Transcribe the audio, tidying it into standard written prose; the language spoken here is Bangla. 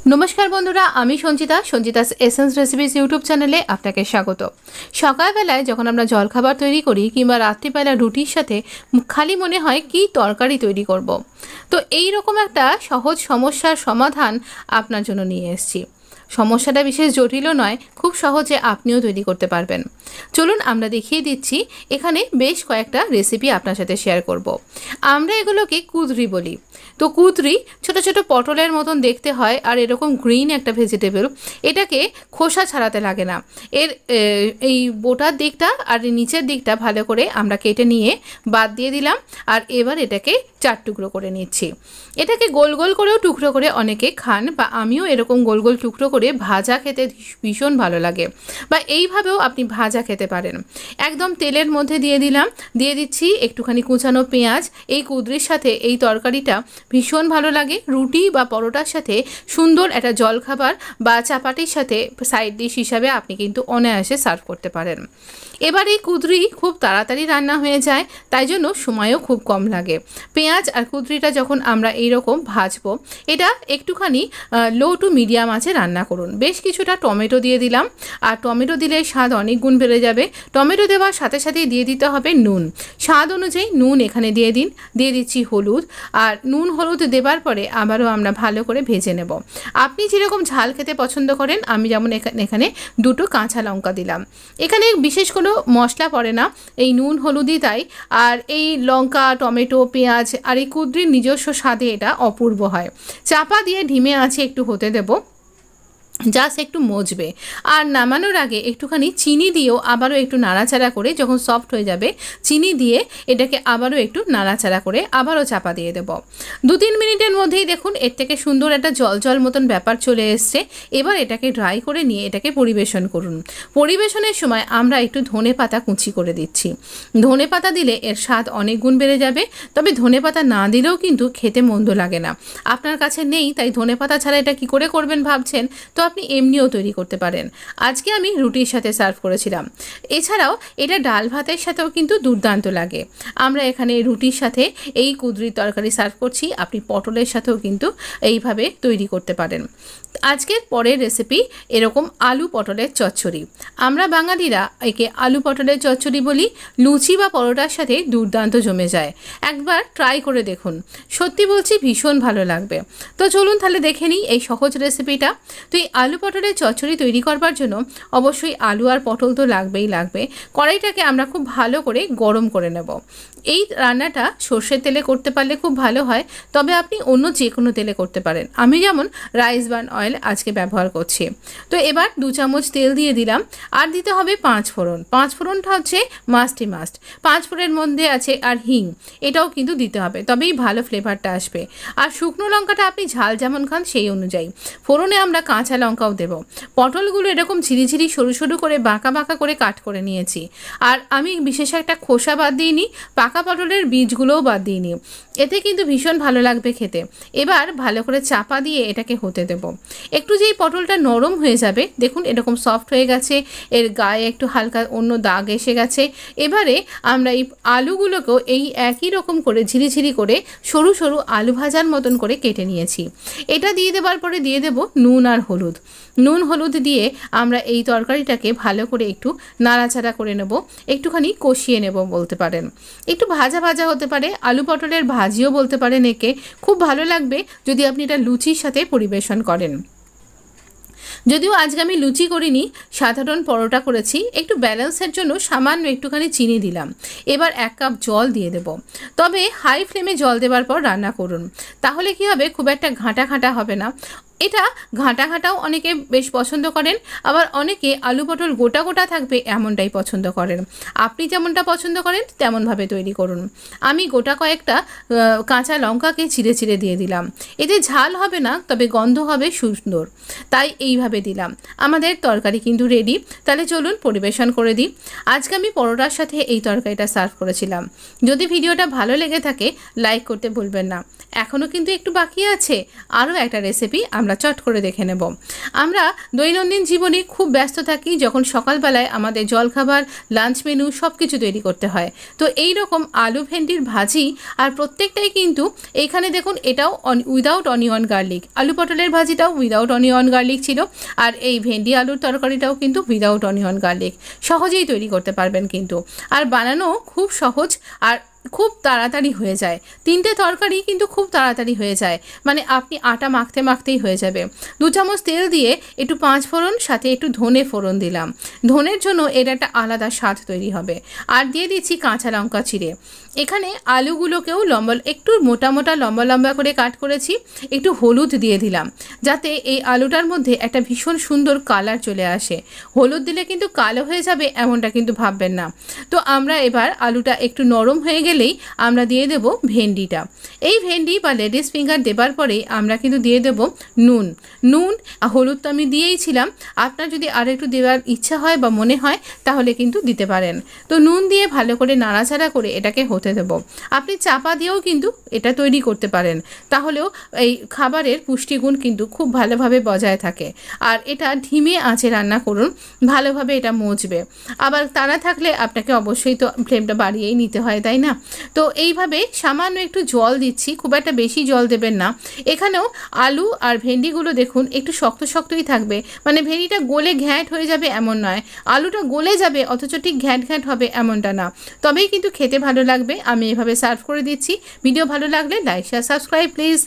नमस्कार बंधुरा आमी संचिता संचितास एसेंस रेसिपिज यूट्यूब चैनेले आपनाके स्वागत। सकाल बेलाय जखन आमरा जलखाबार तैरी करी किंबा रात्रिबेला रुटिर साथे खाली मने हय कि तरकारी तैरी करब, तो एई रकम एकटा सहज समस्यार समाधान आपनार जोन्नो निये एसेछि। समस्याटा विशेष जटिल नय, खूब सहजे आपनिও तैरी करते पारबेन। चलुन आमरा देखिए दिচ্ছি। एखाने बेश कयेकटा रेसिपि आपनार साथे शेयर करब। आमरा एगुलोके कुद्री बोली। तो कुद्री छोटो छोटो पटलेर मतन देखते हय और एरकम ग्रीन एक भेजिटेबल। एटाके खोसा छाड़ाते लागे ना। एर एई बोटार दिकटा और नीचेर दिकटा भालो करे आमरा केटे निये बाद दिए दिलाम और एबार एटाके चार टुकरो करे निচ্ছি। एटाके गोल गोल करेও टुकरो करे अनेके खान बा आमिও एरकम गोल गोल टुकरो करे भाजा खेते भीषण भालो लागे बा এইভাবেও আপনি ভাজা খেতে পারেন। একদম তেলের মধ্যে দিয়ে দিলাম, দিয়ে দিচ্ছি একটুখানি কুচানো পেঁয়াজ। এই কুদ্রির সাথে এই তরকারিটা ভীষণ ভালো লাগে। রুটি বা পরোটার সাথে সুন্দর একটা জলখাবার বা চাপাটির সাথে সাইড ডিশ হিসাবে আপনি কিন্তু অনায়াসে সার্ভ করতে পারেন। এবার এই কুদ্রি খুব তাড়াতাড়ি রান্না হয়ে যায়, তাই জন্য সময়ও খুব কম লাগে। পেঁয়াজ আর কুদ্রিটা যখন আমরা এইরকম ভাজবো, এটা একটুখানি লো টু মিডিয়াম আঁচে রান্না করুন। বেশ কিছুটা টমেটো দিয়ে দিলাম, আর টমেটো দিলে স্বাদ অনেক গুণ বেড়ে যাবে। টমেটো দেওয়ার সাথে সাথেই দিয়ে দিতে হবে নুন। স্বাদ অনুযায়ী নুন এখানে দিয়ে দিন। দিয়ে দিচ্ছি হলুদ, আর নুন হলুদ দেবার পরে আবারও আমরা ভালো করে ভেজে নেব। আপনি যেরকম ঝাল খেতে পছন্দ করেন, আমি যেমন এখানে দুটো কাঁচা লঙ্কা দিলাম। এখানে বিশেষ কোনো মশলা পড়ে না, এই নুন হলুদই তাই। আর এই লঙ্কা, টমেটো, পেঁয়াজ আর এই কুদ্রির নিজস্ব স্বাদে এটা অপূর্ব হয়। চাপা দিয়ে ধিমে আঁচে একটু হতে দেব, জাস্ট একটু মজবে। আর নামানোর আগে একটুখানি চিনি দিয়েও আবারও একটু নাড়াচাড়া করে যখন সফট হয়ে যাবে, চিনি দিয়ে এটাকে আবারও একটু নাড়াচাড়া করে আবারও চাপা দিয়ে দেব। 2-3 মিনিটের মধ্যেই দেখুন এর থেকে সুন্দর একটা জল জল মতন ব্যাপার চলে এসছে। এবার এটাকে ড্রাই করে নিয়ে এটাকে পরিবেশন করুন। পরিবেশনের সময় আমরা একটু ধনেপাতা কুচি করে দিচ্ছি। ধনেপাতা দিলে এর স্বাদ অনেক গুণ বেড়ে যাবে। তবে ধনেপাতা না দিলেও কিন্তু খেতে মন্দ লাগে না। আপনার কাছে নেই তাই ধনেপাতা ছাড়া এটা কি করে করবেন ভাবছেন, তো আপনি এমনিও তৈরি করতে পারেন। আজকে আমি রুটির সাথে সার্ভ করেছিলাম। এছাড়াও এটা ডাল ভাতের সাথেও কিন্তু দুর্দান্ত লাগে। আমরা এখানে রুটির সাথে এই কুদ্রির তরকারি সার্ভ করছি, আপনি পটলের সাথেও কিন্তু এইভাবে তৈরি করতে পারেন। আজকের পরের রেসিপি এরকম আলু পটলের চচ্চড়ি। আমরা বাঙালিরা একে আলু পটলের চচ্চড়ি বলি। লুচি বা পরোটার সাথে দুর্দান্ত জমে যায়। একবার ট্রাই করে দেখুন, সত্যি বলছি ভীষণ ভালো লাগবে। তো চলুন তাহলে দেখে নিই এই সহজ রেসিপিটা। তো এই আলু পটলের চচ্চড়ি তৈরি করবার জন্য অবশ্যই আলু আর পটল তো লাগবেই লাগবে। কড়াইটাকে আমরা খুব ভালো করে গরম করে নেব। এই রান্নাটা সর্ষের তেলে করতে পারলে খুব ভালো হয়, তবে আপনি অন্য যে কোনো তেলে করতে পারেন। আমি যেমন রাইস ব্রান অয়েল আজকে ব্যবহার করছি। তো এবার 2 চামচ তেল দিয়ে দিলাম, আর দিতে হবে 5 ফোড়ন। 5 ফোড়নটা হচ্ছে মাস্ট। 5 ফোড়নের মধ্যে আছে আর হিং, এটাও কিন্তু দিতে হবে, তবেই ভালো ফ্লেভারটা আসবে। আর শুকনো লঙ্কাটা আপনি ঝাল যেমন খান সেই অনুযায়ী। ফোড়নে আমরা কাঁচা লঙ্কাও দেব। পটলগুলো এরকম ঝিরিঝিরি সরু সরু করে বাঁকা বাঁকা করে কাট করে নিয়েছি। আর আমি বিশেষ একটা খোসা বাদ দিইনি, পাকা পটলের বীজগুলোও বাদ দিইনি। এতে কিন্তু ভীষণ ভালো লাগবে খেতে। এবার ভালো করে চাপা দিয়ে এটাকে হতে দেব। একটু যেই পটলটা নরম হয়ে যাবে, দেখুন এরকম সফট হয়ে গেছে, এর গায়ে একটু হালকা অন্য দাগ এসে গেছে। এবারে আমরা এই আলুগুলোকেও এই একই রকম করে ঝিরিঝিরি করে সরু সরু আলু ভাজার মতন করে কেটে নিয়েছি। এটা দিয়ে দেবার পরে দিয়ে দেব নুন আর হলুদ। নুন হলুদ দিয়ে আমরা এই তরকারিটাকে ভালো করে একটু নাড়াচাড়া করে নেব, একটুখানি কষিয়ে নেব বলতে পারেন। একটু ভাজা ভাজা হতে পারে, আলু পটলের ভাজিও বলতে পারেন একে। খুব ভালো লাগবে যদি আপনি এটা লুচির সাথে পরিবেশন করেন। যদিও আজকে আমি লুচি করিনি, সাধারণ পরোটা করেছি। একটু ব্যালেন্সের জন্য সামান্য একটুখানি চিনি দিলাম। এবার 1 কাপ জল দিয়ে দেব। তবে হাই ফ্লেমে জল দেওয়ার পর রান্না করুন, তাহলে কি হবে, খুব একটা ঘাঁটা ঘাঁটা হবে না। এটা ঘাঁটা ঘাঁটাও অনেকে বেশ পছন্দ করেন, আবার অনেকে আলু পটল গোটা গোটা থাকবে এমনটাই পছন্দ করেন। আপনি যেমনটা পছন্দ করেন তেমনভাবে তৈরি করুন। আমি গোটা কয়েকটা কাঁচা লঙ্কাকে চিড়ে চিড়ে দিয়ে দিলাম। এতে ঝাল হবে না, তবে গন্ধ হবে সুন্দর, তাই এইভাবে দিলাম। আমাদের তরকারি কিন্তু রেডি। তাহলে চলুন পরিবেশন করে দিই। আজকে আমি পরোটার সাথে এই তরকারিটা সার্ভ করেছিলাম। যদি ভিডিওটা ভালো লেগে থাকে লাইক করতে ভুলবেন না। এখনও কিন্তু একটু বাকি আছে, আরও একটা রেসিপি আমরা আমরা চট করে দেখে নেব। আমরা দৈনন্দিন জীবনে খুব ব্যস্ত থাকি, যখন সকালবেলায় আমাদের জলখাবার, লাঞ্চ মেনু সব কিছু তৈরি করতে হয়। তো এই রকম আলু ভেন্ডির ভাজি, আর প্রত্যেকটাই কিন্তু এইখানে দেখুন এটাও উইদাউট অনিয়ন গার্লিক, আলু পটলের ভাজিটাও উইদাউট অনিয়ন গার্লিক ছিল, আর এই ভেন্ডি আলুর তরকারিটাও কিন্তু উইদাউট অনিয়ন গার্লিক। সহজেই তৈরি করতে পারবেন কিন্তু, আর বানানো খুব সহজ আর খুব তাড়াতাড়ি হয়ে যায়। 3টে তরকারি কিন্তু খুব তাড়াতাড়ি হয়ে যায়, মানে আপনি আটা মাখতে মাখতেই হয়ে যাবে। 2 চামচ তেল দিয়ে একটু 5 ফোড়ন, সাথে একটু ধনে ফোড়ন দিলাম। ধনের জন্য এর একটা আলাদা স্বাদ তৈরি হবে। আর দিয়ে দিচ্ছি কাঁচা লঙ্কা চিড়ে। এখানে আলুগুলোকেও একটু মোটা মোটা লম্বা লম্বা করে কাট করেছি। একটু হলুদ দিয়ে দিলাম, যাতে এই আলুটার মধ্যে একটা ভীষণ সুন্দর কালার চলে আসে। হলুদ দিলে কিন্তু কালো হয়ে যাবে এমনটা কিন্তু ভাববেন না। তো আমরা এবার আলুটা একটু নরম হয়ে গেলেই আমরা দিয়ে দেব ভেন্ডিটা। এই ভেন্ডি বা লেডিস ফিঙ্গার দেবার পরেই আমরা কিন্তু দিয়ে দেব নুন। হলুদ তো আমি দিয়েইছিলাম, আপনার যদি আর একটু দেওয়ার ইচ্ছা হয় বা মনে হয় তাহলে কিন্তু দিতে পারেন। তো নুন দিয়ে ভালো করে নাড়াচাড়া করে এটাকে হতে দেব। আপনি চাপা দিয়েও কিন্তু এটা তৈরি করতে পারেন, তাহলেও এই খাবারের পুষ্টিগুণ কিন্তু খুব ভালোভাবে বজায় থাকে। আর এটা ধিমে আঁচে রান্না করুন, ভালোভাবে এটা মজবে। আবার তাড়া থাকলে আপনাকে অবশ্যই তো ফ্লেমটা বাড়িয়েই নিতে হয়, তাই না? তো এইভাবে সামান্য একটু জল দিচ্ছি, খুব একটা বেশি জল দেবেন না। এখানেও আলু আর ভেন্ডিগুলো দেখুন একটু শক্ত শক্তই থাকবে, মানে ভেন্ডিটা গলে ঘ্যাঁট হয়ে যাবে এমন নয়, আলুটা গলে যাবে অথচ ঠিক ঘ্যাঁট ঘ্যাঁট হবে এমনটা না, তবেই কিন্তু খেতে ভালো লাগবে। আমি এভাবে সার্ভ করে দিচ্ছি। ভিডিও ভালো লাগলে লাইক শেয়ার সাবস্ক্রাইব প্লিজ।